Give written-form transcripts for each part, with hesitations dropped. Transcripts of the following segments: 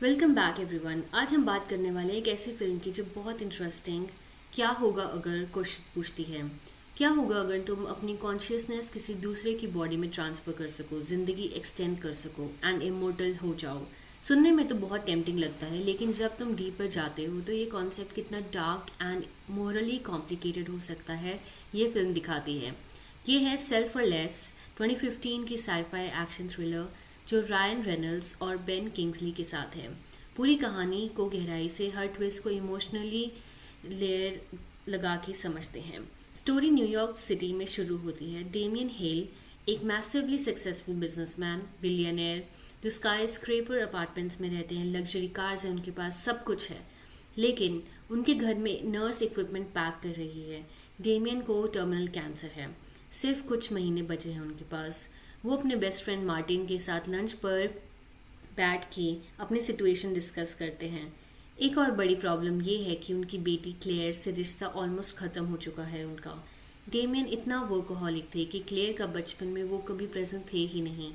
Welcome back everyone. आज हम बात करने वाले हैं एक ऐसी फिल्म की जो बहुत इंटरेस्टिंग क्या होगा अगर क्वेश्चन पूछती है। क्या होगा अगर तुम अपनी कॉन्शियसनेस किसी दूसरे की बॉडी में ट्रांसफ़र कर सको, ज़िंदगी एक्सटेंड कर सको एंड इमोर्टल हो जाओ। सुनने में तो बहुत टेम्पटिंग लगता है, लेकिन जब तुम डीपर जाते हो तो ये कॉन्सेप्ट कितना डार्क एंड मोरली कॉम्प्लिकेटेड हो सकता है, ये फिल्म दिखाती है। ये है सेल्फलेस 2015 की साईफाई एक्शन थ्रिलर जो रायन रेनल्ड्स और बेन किंग्सली के साथ है। पूरी कहानी को गहराई से, हर ट्विस्ट को इमोशनली लेयर लगा के समझते हैं। स्टोरी न्यूयॉर्क सिटी में शुरू होती है। डेमियन हेल एक मैसिवली सक्सेसफुल बिजनेसमैन, बिलियनियर, जो स्काई स्क्रेपर अपार्टमेंट्स में रहते हैं, लग्जरी कार्स हैं उनके पास, सब कुछ है। लेकिन उनके घर में नर्स इक्विपमेंट पैक कर रही है। डेमियन को टर्मिनल कैंसर है। सिर्फ कुछ महीने बचे हैं उनके पास। वो अपने बेस्ट फ्रेंड मार्टिन के साथ लंच पर बैठ के अपनी सिचुएशन डिस्कस करते हैं। एक और बड़ी प्रॉब्लम ये है कि उनकी बेटी क्लेयर से रिश्ता ऑलमोस्ट ख़त्म हो चुका है उनका। डेमियन इतना वर्कोहॉलिक थे कि क्लेयर का बचपन में वो कभी प्रेजेंट थे ही नहीं।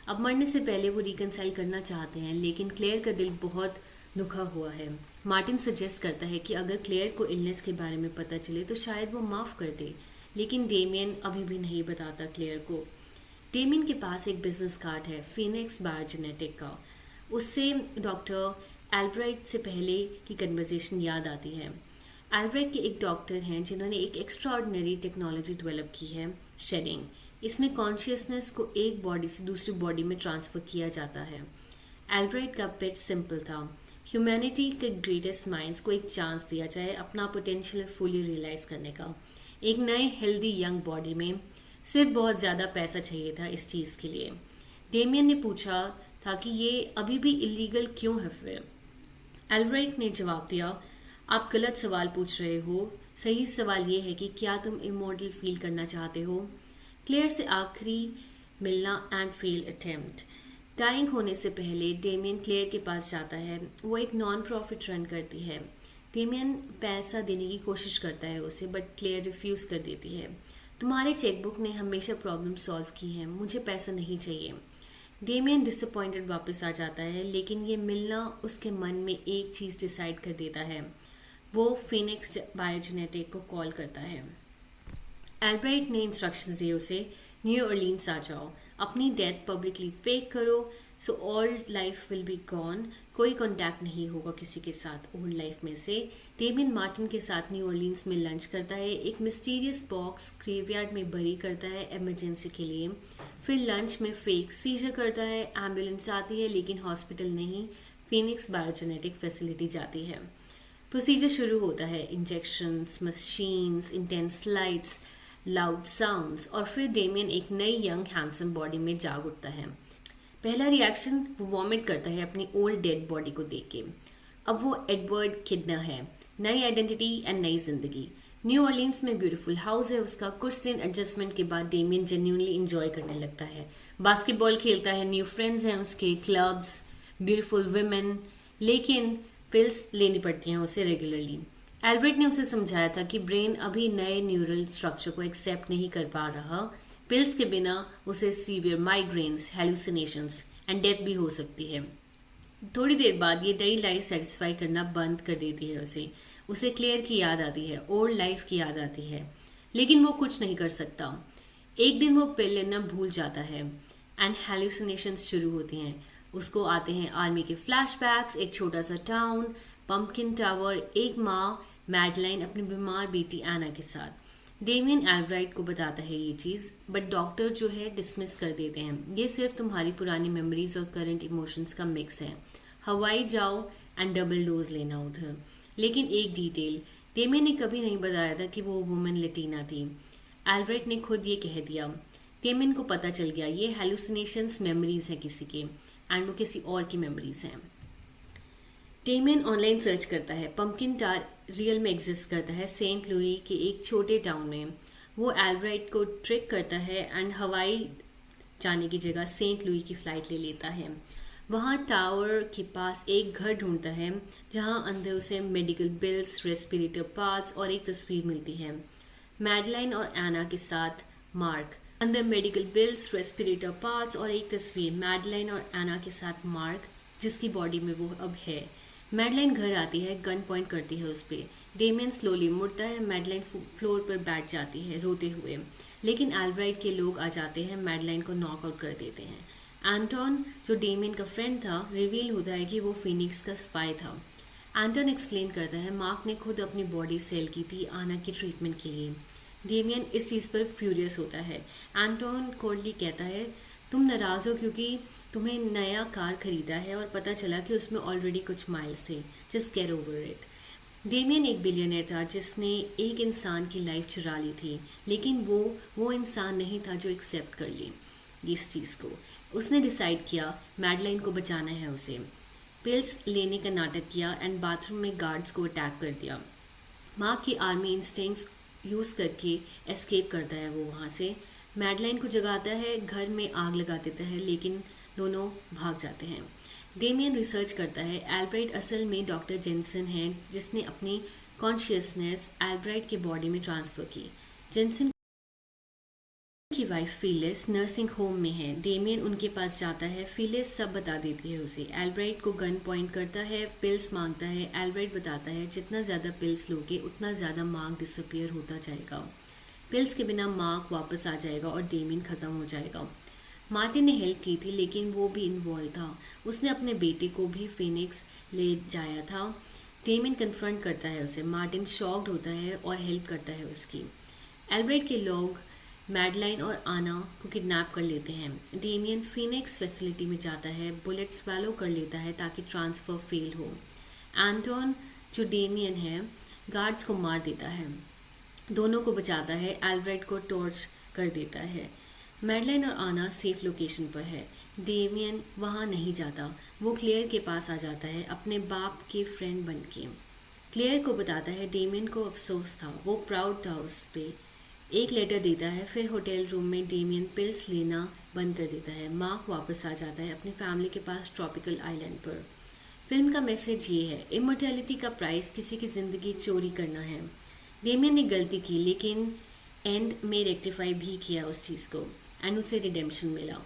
अब मरने से पहले वो रिकनसाइल करना चाहते हैं, लेकिन क्लेयर का दिल बहुत दुखा हुआ है। मार्टिन सजेस्ट करता है कि अगर क्लेयर को इलनेस के बारे में पता चले तो शायद वो माफ़ कर दे, लेकिन डेमियन अभी भी नहीं बताता क्लेयर को। डेमियन के पास एक बिजनेस कार्ड है फिनिक्स बायोजेनेटिक का। उससे डॉक्टर एल्ब्राइट से पहले की कन्वर्जेशन याद आती है। एल्ब्राइट के एक डॉक्टर हैं जिन्होंने एक एक्स्ट्राऑर्डिनरी टेक्नोलॉजी डेवलप की है, शेडिंग। इसमें कॉन्शियसनेस को एक बॉडी से दूसरी बॉडी में ट्रांसफ़र किया जाता है। एल्ब्राइट का पिच सिंपल था, ह्यूमैनिटी के ग्रेटेस्ट माइंड्स को एक चांस दिया जाए अपना पोटेंशियल फुली रियलाइज करने का, एक नए हेल्दी यंग बॉडी में। सिर्फ बहुत ज़्यादा पैसा चाहिए था इस चीज़ के लिए। डेमियन ने पूछा था कि ये अभी भी इलीगल क्यों है फिर। एल्ब्राइट ने जवाब दिया, आप गलत सवाल पूछ रहे हो। सही सवाल ये है कि क्या तुम इमोर्टल फील करना चाहते हो। क्लेयर से आखिरी मिलना एंड फेल अटेम्प्ट। डाइंग होने से पहले डेमियन क्लेयर के पास जाता है। वो एक नॉन प्रॉफिट रन करती है। डेमियन पैसा देने की कोशिश करता है उसे, बट क्लेयर रिफ्यूज़ कर देती है। तुम्हारे चेकबुक ने हमेशा प्रॉब्लम सॉल्व की है, मुझे पैसा नहीं चाहिए। डेमियन डिसअपॉइंटेड वापस आ जाता है, लेकिन ये मिलना उसके मन में एक चीज़ डिसाइड कर देता है। वो फिनिक्स बायोजेनेटिक को कॉल करता है। एल्ब्राइट ने इंस्ट्रक्शंस दिए उसे, न्यू ऑरलीन्स आ जाओ, अपनी डेथ पब्लिकली फेक करो, so all life will be gone. कोई कांटेक्ट नहीं होगा किसी के साथ ओल्ड लाइफ में से। डेमियन मार्टिन के साथ न्यू ऑरलीन्स में लंच करता है, एक मिस्टीरियस बॉक्स ग्रेवयार्ड में बरी करता है इमरजेंसी के लिए। फिर लंच में फेक सीजर करता है, एम्बुलेंस आती है लेकिन हॉस्पिटल नहीं, फिनिक्स बायोजेनेटिक फैसिलिटी जाती है। प्रोसीजर शुरू होता है, injections, machines, intense lights, loud sounds, और फिर डेमियन एक नई यंग हैंडसम बॉडी में जाग उठता है। पहला रिएक्शन वो वॉमिट करता है अपनी ओल्ड डेड बॉडी को देख के। अब वो एडवर्ड किडना है, नई आइडेंटिटी एंड नई जिंदगी। न्यू ऑरलीन्स में ब्यूटीफुल हाउस है उसका। कुछ दिन एडजस्टमेंट के बाद डेमियन जेन्युइनली इंजॉय करने लगता है। बास्केटबॉल खेलता है, न्यू फ्रेंड्स हैं उसके, क्लब्स, ब्यूटीफुल वुमेन, लेकिन पिल्स लेनी पड़ती हैं उसे रेगुलरली। एल्बर्ट ने उसे समझाया था कि ब्रेन अभी नए न्यूरल स्ट्रक्चर को एक्सेप्ट नहीं कर पा रहा। पिल्स के बिना उसे severe migraines, hallucinations and death भी हो सकती है। थोड़ी देर बाद ये नई लाइफ सेटिस्फाई करना बंद कर देती है उसे क्लेयर की याद आती है, ओल्ड लाइफ की याद आती है, लेकिन वो कुछ नहीं कर सकता। एक दिन वो पिल लेना भूल जाता है एंड हेलुसिनेशंस शुरू होती हैं। उसको आते हैं आर्मी के फ्लैशबैक्स, एक छोटा सा टाउन, पंपकिन टावर, एक माँ मैडलाइन अपनी बीमार बेटी एना के साथ। डेमियन एल्ब्राइट को बताता है ये चीज़, बट डॉक्टर जो है डिसमिस कर देते हैं। ये सिर्फ तुम्हारी पुरानी मेमोरीज और करंट इमोशंस का मिक्स है, हवाई जाओ एंड डबल डोज लेना उधर। लेकिन एक डिटेल डेमियन ने कभी नहीं बताया था कि वो वुमेन लटीना थी। एल्ब्राइट ने खुद ये कह दिया। डेमियन को पता चल गया ये हेलुसिनेशंस मेमोरीज हैं किसी के, एंड वो किसी और की मेमोरीज हैं। डेमियन ऑनलाइन सर्च करता है, पंपकिन टावर रियल में एग्जिस्ट करता है सेंट लुई के एक छोटे टाउन में। वो एल्ब्राइट को ट्रिक करता है एंड हवाई जाने की जगह सेंट लुई की फ़्लाइट ले लेता है। वहाँ टावर के पास एक घर ढूंढता है जहाँ अंदर उसे मेडिकल बिल्स, रेस्पिरेटर पार्ट्स और एक तस्वीर मिलती है, मैडलाइन और एना के साथ मार्क। अंदर मेडिकल बिल्स, रेस्पिरेटर पार्ट्स और एक तस्वीर, मैडलाइन और एना के साथ मार्क। जिसकी बॉडी में वो अब है। मैडलाइन घर आती है, गन पॉइंट करती है उस पर। डेमियन स्लोली मुड़ता है, मैडलाइन फ्लोर पर बैठ जाती है रोते हुए, लेकिन एल्ब्राइट के लोग आ जाते हैं, मैडलाइन को नॉकआउट कर देते हैं। एंटोन, जो डेमियन का फ्रेंड था, रिवील होता है कि वो फिनिक्स का स्पाई था। एंटोन एक्सप्लेन करता है मार्क ने खुद अपनी बॉडी सेल की थी आना की ट्रीटमेंट के लिए। डेमियन इस चीज़ पर फ्यूरियस होता है। एंटोन कोल्डली कहता है तुम नाराज़ हो क्योंकि तुम्हें नया कार खरीदा है और पता चला कि उसमें ऑलरेडी कुछ माइल्स थे। Just get over it. Damien एक बिलियनर था जिसने एक इंसान की लाइफ चुरा ली थी, लेकिन वो इंसान नहीं था जो एक्सेप्ट कर ली इस चीज़ को। उसने डिसाइड किया मैडलाइन को बचाना है उसे। पिल्स लेने का नाटक किया एंड बाथरूम में गार्ड्स को अटैक कर दिया। माँ की आर्मी इंस्टिंक्ट्स यूज़ करके एस्केप करता है वो वहाँ से। मैडलाइन को जगाता है, घर में आग लगा देता है, लेकिन दोनों भाग जाते हैं। डेमियन रिसर्च करता है एल्ब्राइट असल में डॉक्टर जेनसन है जिसने अपनी कॉन्शियसनेस एल्ब्राइट के बॉडी में ट्रांसफ़र की। जेनसन की वाइफ फिलिस नर्सिंग होम में है। डेमियन उनके पास जाता है, फिलिस सब बता देती है उसे। एल्ब्राइट को गन पॉइंट करता है, पिल्स मांगता है। एल्ब्राइट बताता है जितना ज़्यादा पिल्स लोगे उतना ज़्यादा मार्क डिसअपियर होता जाएगा। पिल्स के बिना मार्क वापस आ जाएगा और डेमियन ख़त्म हो जाएगा। मार्टिन ने हेल्प की थी लेकिन वो भी इन्वॉल्व था। उसने अपने बेटे को भी फिनिक्स ले जाया था। डेमियन कन्फ्रंट करता है उसे। मार्टिन शॉक्ड होता है और हेल्प करता है उसकी। एल्ब्रेट के लोग मैडलाइन और आना को किडनैप कर लेते हैं। डेमियन फिनिक्स फैसिलिटी में जाता है, बुलेट स्वेलो कर लेता है ताकि ट्रांसफ़र फेल हो। एंटोन, जो डेमियन है, गार्ड्स को मार देता है, दोनों को बचाता है। एल्ब्रेट को टॉर्च कर देता है। मैडलाइन और आना सेफ लोकेशन पर है। डेमियन वहाँ नहीं जाता, वो क्लेयर के पास आ जाता है अपने बाप के फ्रेंड बन के। क्लेयर को बताता है डेमियन को अफसोस था, वो प्राउड था उस पर। एक लेटर देता है। फिर होटल रूम में डेमियन पिल्स लेना बंद कर देता है। मार्क वापस आ जाता है अपनी फैमिली के पास ट्रॉपिकल आइलैंड पर। फिल्म का मैसेज ये है, इमोर्टैलिटी का प्राइस किसी की ज़िंदगी चोरी करना है। डेमियन ने गलती की लेकिन एंड में रेक्टिफाई भी किया उस चीज़ को एंड उसे रिडेम्पशन मिला।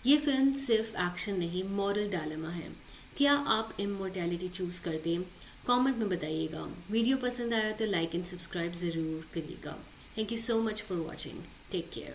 ये फिल्म सिर्फ एक्शन नहीं, मॉरल डायलेमा है। क्या आप इमोर्टैलिटी चूज़ करते? कमेंट में बताइएगा। वीडियो पसंद आया तो लाइक एंड सब्सक्राइब ज़रूर करिएगा। Thank you so much for watching. Take care.